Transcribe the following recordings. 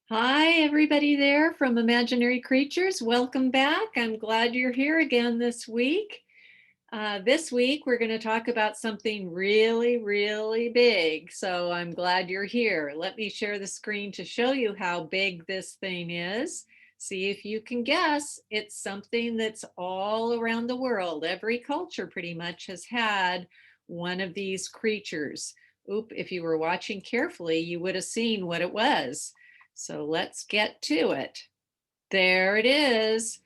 Hi, everybody there from Imaginary Creatures. Welcome back. I'm glad you're here again this week. This week, we're going to talk about something really, really big. So I'm glad you're here. Let me share the screen to show you how big this thing is. See if you can guess. It's something that's all around the world. Every culture pretty much has had one of these creatures. Oop, if you were watching carefully, you would have seen what it was. So let's get to it. There it is.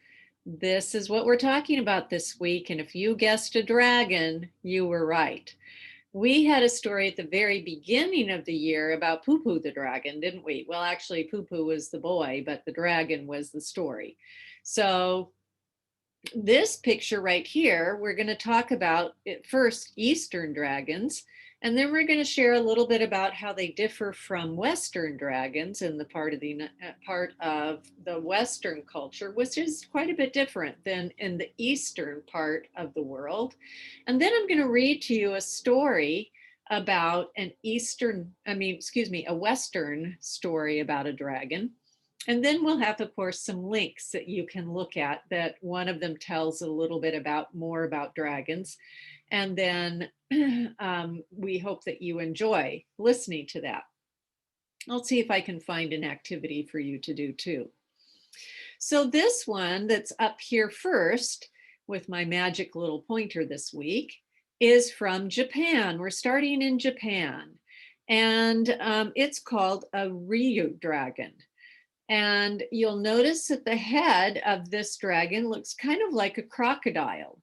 This is what we're talking about this week. And if you guessed a dragon, you were right. We had a story at the very beginning of the year about Poo Poo the dragon, didn't we? Well, actually, Poo Poo was the boy, but the dragon was the story. So this picture right here, we're going to talk about at first Eastern dragons, and then we're going to share a little bit about how they differ from Western dragons in the part of the Western culture, which is quite a bit different than in the Eastern part of the world. And then I'm going to read to you a story about a Western story about a dragon. And then we'll have, of course, some links that you can look at that one of them tells a little bit more about dragons. And then we hope that you enjoy listening to that. I'll see if I can find an activity for you to do too. So this one that's up here first with my magic little pointer this week is from Japan. We're starting in Japan. And it's called a Ryu dragon. And you'll notice that the head of this dragon looks kind of like a crocodile.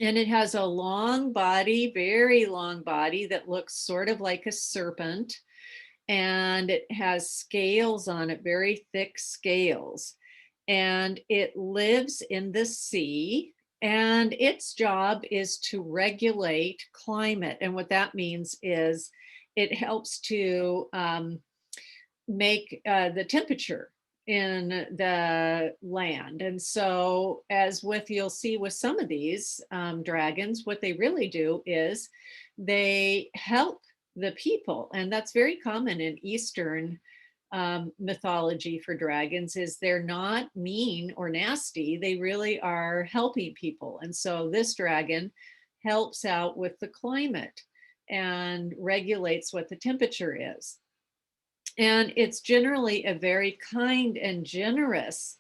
And it has a long body, very long body that looks sort of like a serpent. And it has scales on it, very thick scales. And it lives in the sea. And its job is to regulate climate. And what that means is it helps to make the temperature in the land. And so you'll see with some of these dragons, what they really do is they help the people. And that's very common in Eastern mythology for dragons, is they're not mean or nasty. They really are helping people. And so this dragon helps out with the climate and regulates what the temperature is. And it's generally a very kind and generous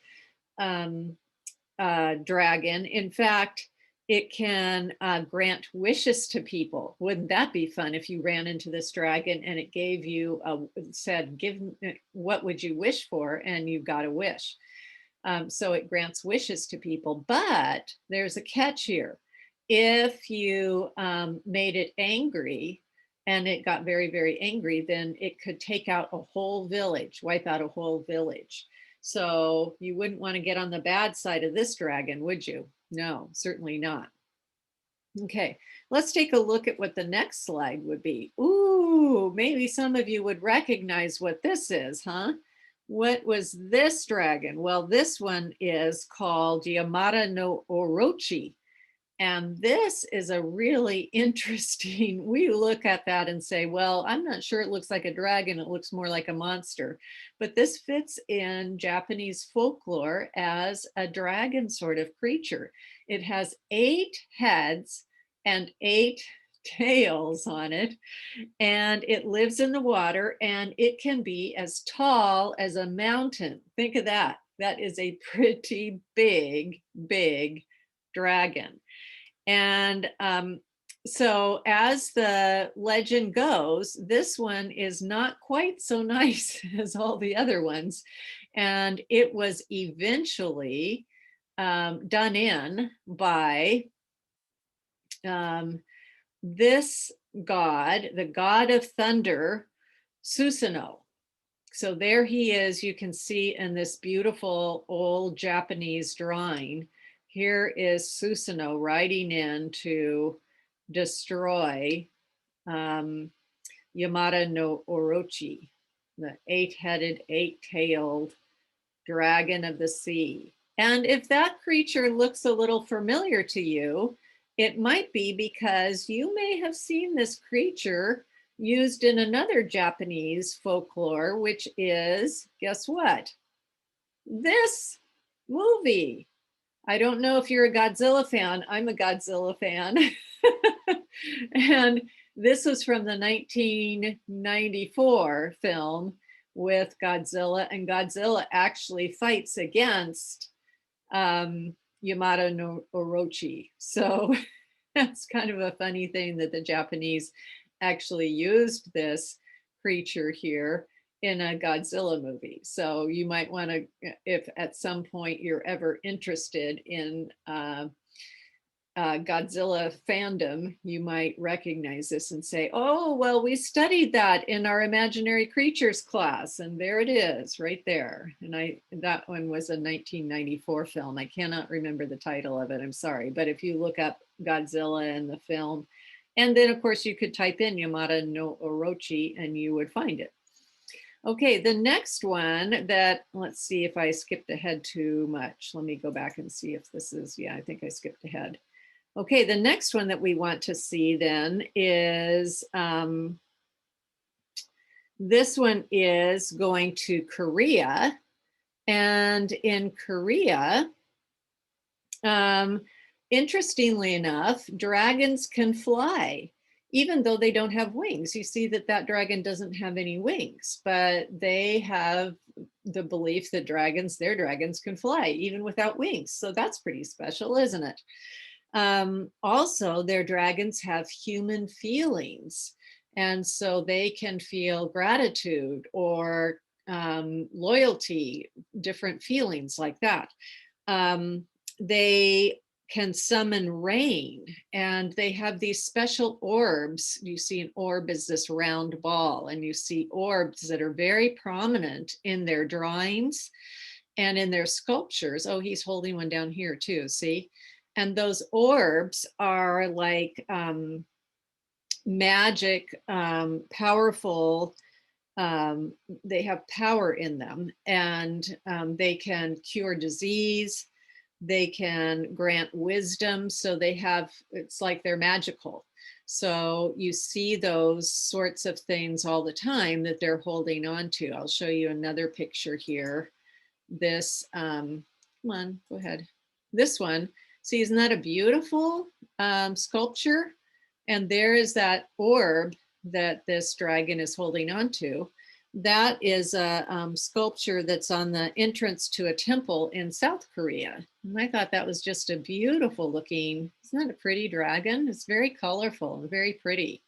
dragon. In fact, it can grant wishes to people. Wouldn't that be fun if you ran into this dragon and it gave you what would you wish for? And you got a wish. So it grants wishes to people, but there's a catch here. If you made it angry, and it got very, very angry, then it could take out a whole village, wipe out a whole village. So you wouldn't want to get on the bad side of this dragon, would you? No, certainly not. Okay, let's take a look at what the next slide would be. Ooh, maybe some of you would recognize what this is, huh? What was this dragon? Well, this one is called Yamata no Orochi. And this is a really interesting, we look at that and say, well, I'm not sure it looks like a dragon, it looks more like a monster. But this fits in Japanese folklore as a dragon sort of creature. It has 8 heads and 8 tails on it, and it lives in the water, and it can be as tall as a mountain. Think of that. That is a pretty big, big dragon. And so as the legend goes, this one is not quite so nice as all the other ones. And it was eventually done in by this god, the god of thunder, Susanoo. So there he is, you can see in this beautiful old Japanese drawing. Here is Susanoo riding in to destroy Yamata no Orochi, the 8-headed, 8-tailed dragon of the sea. And if that creature looks a little familiar to you, it might be because you may have seen this creature used in another Japanese folklore, which is, guess what? This movie. I don't know if you're a Godzilla fan. I'm a Godzilla fan. And this was from the 1994 film with Godzilla, and Godzilla actually fights against Yamada no Orochi. So that's kind of a funny thing that the Japanese actually used this creature here in a Godzilla movie. So you might want to, if at some point you're ever interested in Godzilla fandom, you might recognize this and say, oh, well, we studied that in our imaginary creatures class. And there it is right there. And that one was a 1994 film. I cannot remember the title of it. I'm sorry. But if you look up Godzilla in the film, and then of course you could type in Yamada no Orochi and you would find it. Okay, the next one that, let's see if I skipped ahead too much. Let me go back and see if this is, yeah, I think I skipped ahead. Okay, the next one that we want to see then is, this one is going to Korea. And in Korea, interestingly enough, dragons can fly, even though they don't have wings. You see that that dragon doesn't have any wings, but they have the belief that their dragons can fly even without wings. So that's pretty special, isn't it? Also, their dragons have human feelings. And so they can feel gratitude or loyalty, different feelings like that. They can summon rain, and they have these special orbs. You see an orb is this round ball, and you see orbs that are very prominent in their drawings and in their sculptures. Oh, he's holding one down here too, see? And those orbs are like magic, powerful, they have power in them, and they can cure disease, they can grant wisdom. So they have, it's like they're magical. So you see those sorts of things all the time that they're holding on to. I'll show you another picture here. This, come on, go ahead. This one, see, isn't that a beautiful sculpture? And there is that orb that this dragon is holding on to. That is a sculpture that's on the entrance to a temple in South Korea. And I thought that was just a beautiful looking, isn't that a pretty dragon? It's very colorful and very pretty.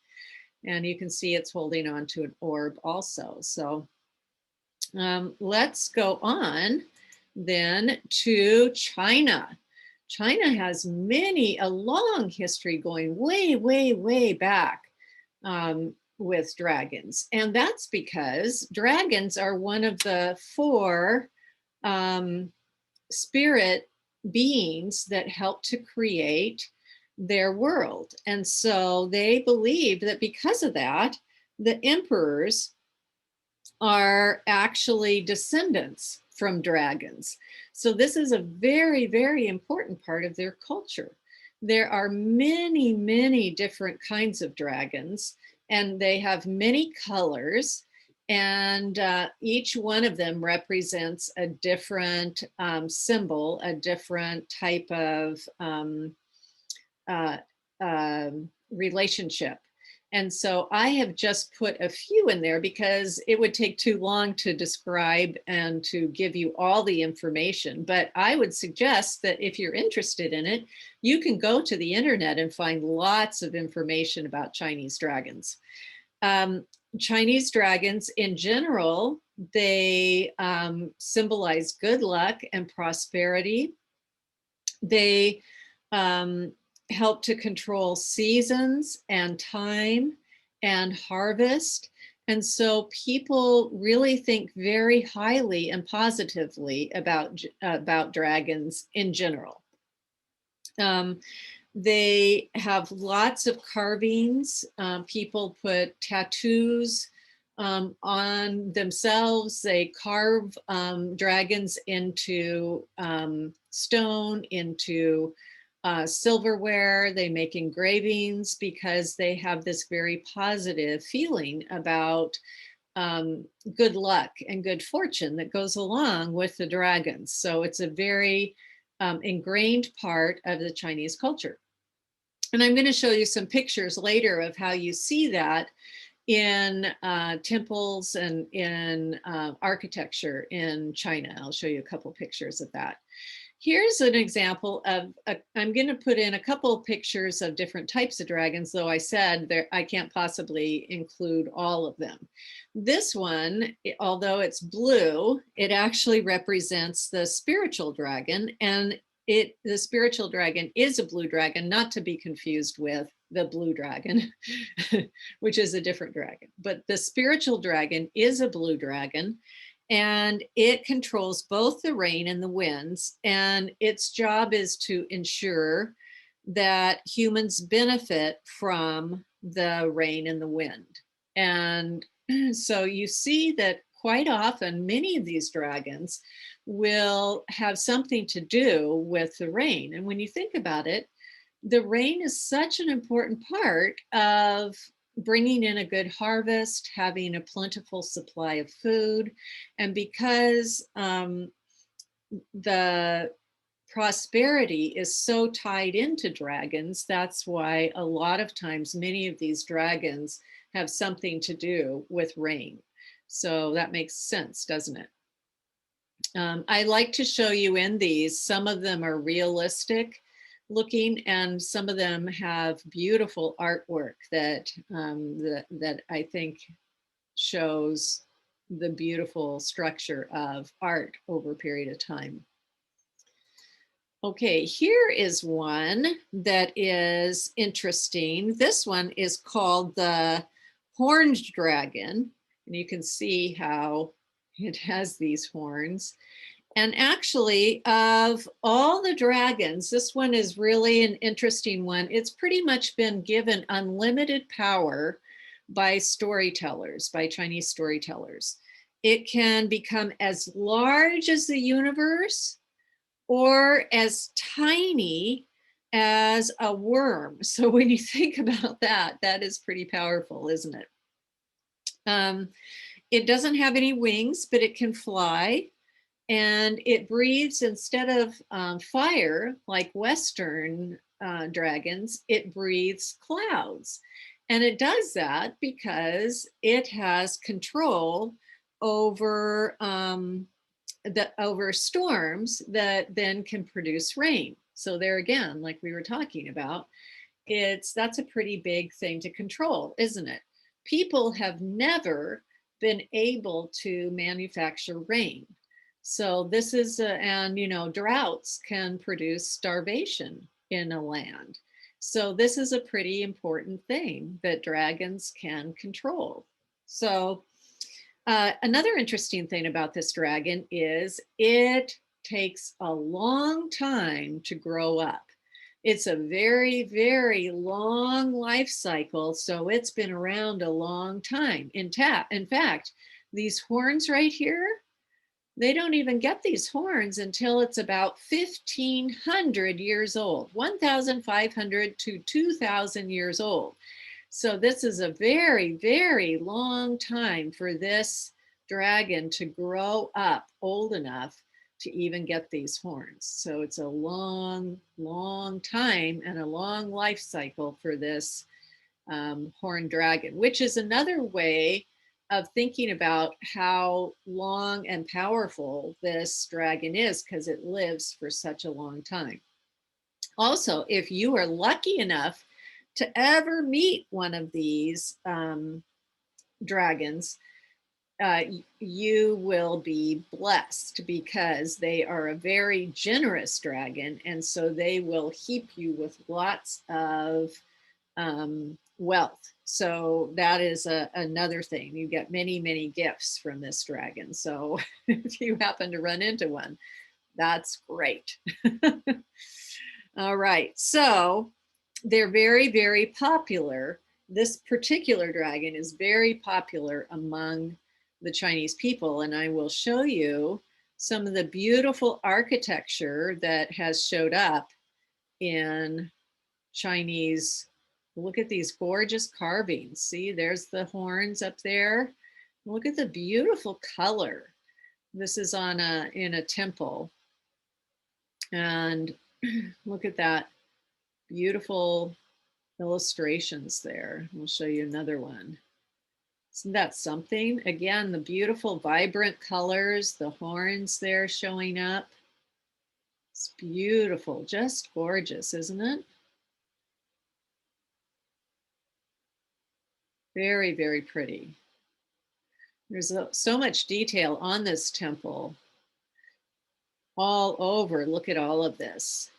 And you can see it's holding on to an orb also. So let's go on then to China. China has a long history going way, way, way back with dragons. And that's because dragons are one of the 4 spirit beings that help to create their world. And so they believed that because of that, the emperors are actually descendants from dragons. So this is a very, very important part of their culture. There are many, many different kinds of dragons, and they have many colors, and each one of them represents a different symbol, a different type of relationship. And so I have just put a few in there because it would take too long to describe and to give you all the information. But I would suggest that if you're interested in it, you can go to the internet and find lots of information about Chinese dragons. Chinese dragons in general, they symbolize good luck and prosperity. They help to control seasons and time and harvest. And so people really think very highly and positively about dragons in general. They have lots of carvings. People put tattoos on themselves. They carve dragons into stone, into silverware, they make engravings because they have this very positive feeling about good luck and good fortune that goes along with the dragons. So it's a very ingrained part of the Chinese culture. And I'm going to show you some pictures later of how you see that in temples and in architecture in China. I'll show you a couple pictures of that. Here's an example of, I'm going to put in a couple of pictures of different types of dragons, though I said there, I can't possibly include all of them. This one, although it's blue, it actually represents the spiritual dragon, and the spiritual dragon is a blue dragon, not to be confused with the blue dragon, which is a different dragon. But the spiritual dragon is a blue dragon, and it controls both the rain and the winds. And its job is to ensure that humans benefit from the rain and the wind. And so you see that quite often, many of these dragons will have something to do with the rain. And when you think about it, the rain is such an important part of bringing in a good harvest, having a plentiful supply of food. And because the prosperity is so tied into dragons, that's why a lot of times many of these dragons have something to do with rain. So that makes sense, doesn't it? I like to show you in these, some of them are realistic looking, and some of them have beautiful artwork that that I think shows the beautiful structure of art over a period of time. Okay, here is one that is interesting. This one is called the horned dragon, and you can see how it has these horns. And actually, of all the dragons, this one is really an interesting one. It's pretty much been given unlimited power by storytellers, by Chinese storytellers. It can become as large as the universe or as tiny as a worm. So when you think about that, that is pretty powerful, isn't it? It doesn't have any wings, but it can fly. And it breathes, instead of fire, like Western dragons, it breathes clouds. And it does that because it has control over, over storms that then can produce rain. So there again, like we were talking about, that's a pretty big thing to control, isn't it? People have never been able to manufacture rain. So this is, and you know, droughts can produce starvation in a land. So this is a pretty important thing that dragons can control. So another interesting thing about this dragon is it takes a long time to grow up. It's a very, very long life cycle. So it's been around a long time. In fact, these horns right here, they don't even get these horns until it's about 1,500 years old, 1,500 to 2,000 years old. So this is a very, very long time for this dragon to grow up old enough to even get these horns. So it's a long, long time and a long life cycle for this horned dragon, which is another way of thinking about how long and powerful this dragon is, because it lives for such a long time. Also, if you are lucky enough to ever meet one of these dragons, you will be blessed, because they are a very generous dragon, and so they will heap you with lots of wealth. So that is another thing. You get many, many gifts from this dragon. So if you happen to run into one, that's great. All right, so they're very, very popular. This particular dragon is very popular among the Chinese people, and I will show you some of the beautiful architecture that has showed up in Chinese. Look at these gorgeous carvings. See, there's the horns up there. Look at the beautiful color. This is in a temple. And look at that beautiful illustrations there. We'll show you another one. Isn't that something? Again, the beautiful, vibrant colors, the horns there showing up. It's beautiful, just gorgeous, isn't it? Very, very pretty. There's so much detail on this temple all over. Look at all of this.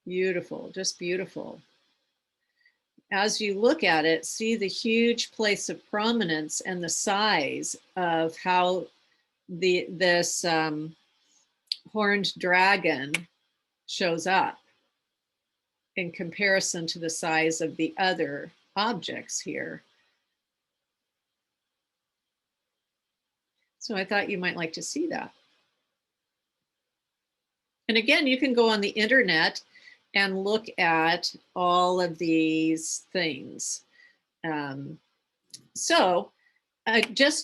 Beautiful, just beautiful. As you look at it, see the huge place of prominence and the size of how this horned dragon shows up in comparison to the size of the other objects here. So I thought you might like to see that. And again, you can go on the internet and look at all of these things. Just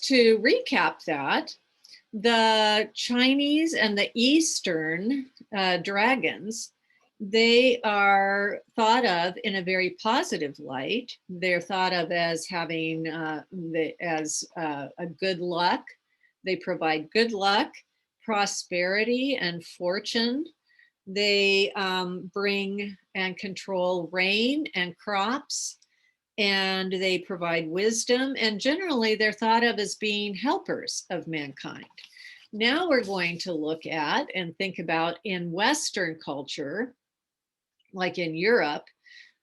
to recap that, the Chinese and the Eastern dragons, they are thought of in a very positive light. They're thought of as having a good luck. They provide good luck, prosperity, and fortune. They bring and control rain and crops, and they provide wisdom. And generally, they're thought of as being helpers of mankind. Now we're going to look at and think about in Western culture, like in Europe,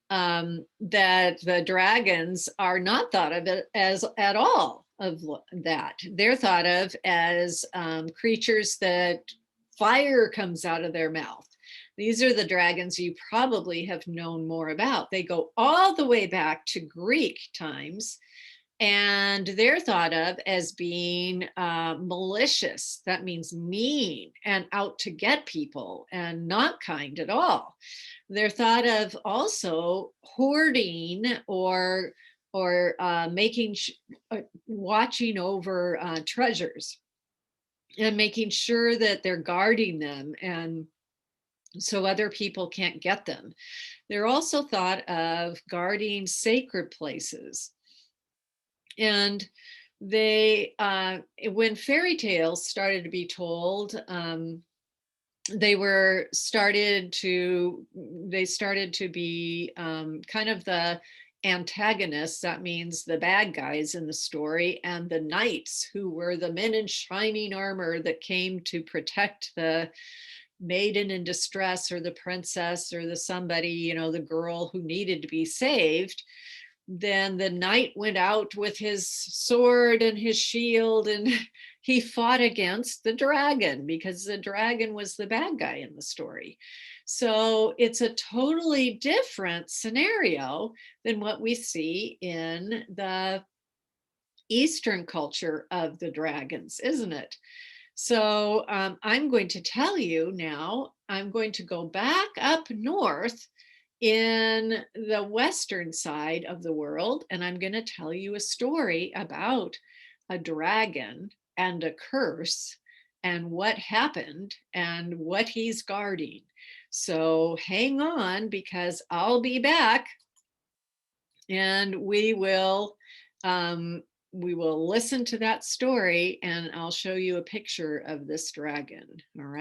that the dragons are not thought of as at all of that. They're thought of as creatures that fire comes out of their mouth. These are the dragons you probably have known more about. They go all the way back to Greek times, and they're thought of as being malicious. That means mean and out to get people and not kind at all. They're thought of also hoarding or watching over treasures and making sure that they're guarding them and so other people can't get them. They're also thought of guarding sacred places. And they, when fairy tales started to be told, they started to be kind of the antagonists. That means the bad guys in the story, and the knights, who were the men in shining armor that came to protect the maiden in distress or the princess or the somebody, the girl who needed to be saved. Then the knight went out with his sword and his shield, and he fought against the dragon because the dragon was the bad guy in the story. So it's a totally different scenario than what we see in the Eastern culture of the dragons, isn't it? So I'm going to tell you now, I'm going to go back up north in the Western side of the world, and I'm going to tell you a story about a dragon and a curse and what happened and what he's guarding. So hang on, because I'll be back and we will listen to that story, and I'll show you a picture of this dragon. All right.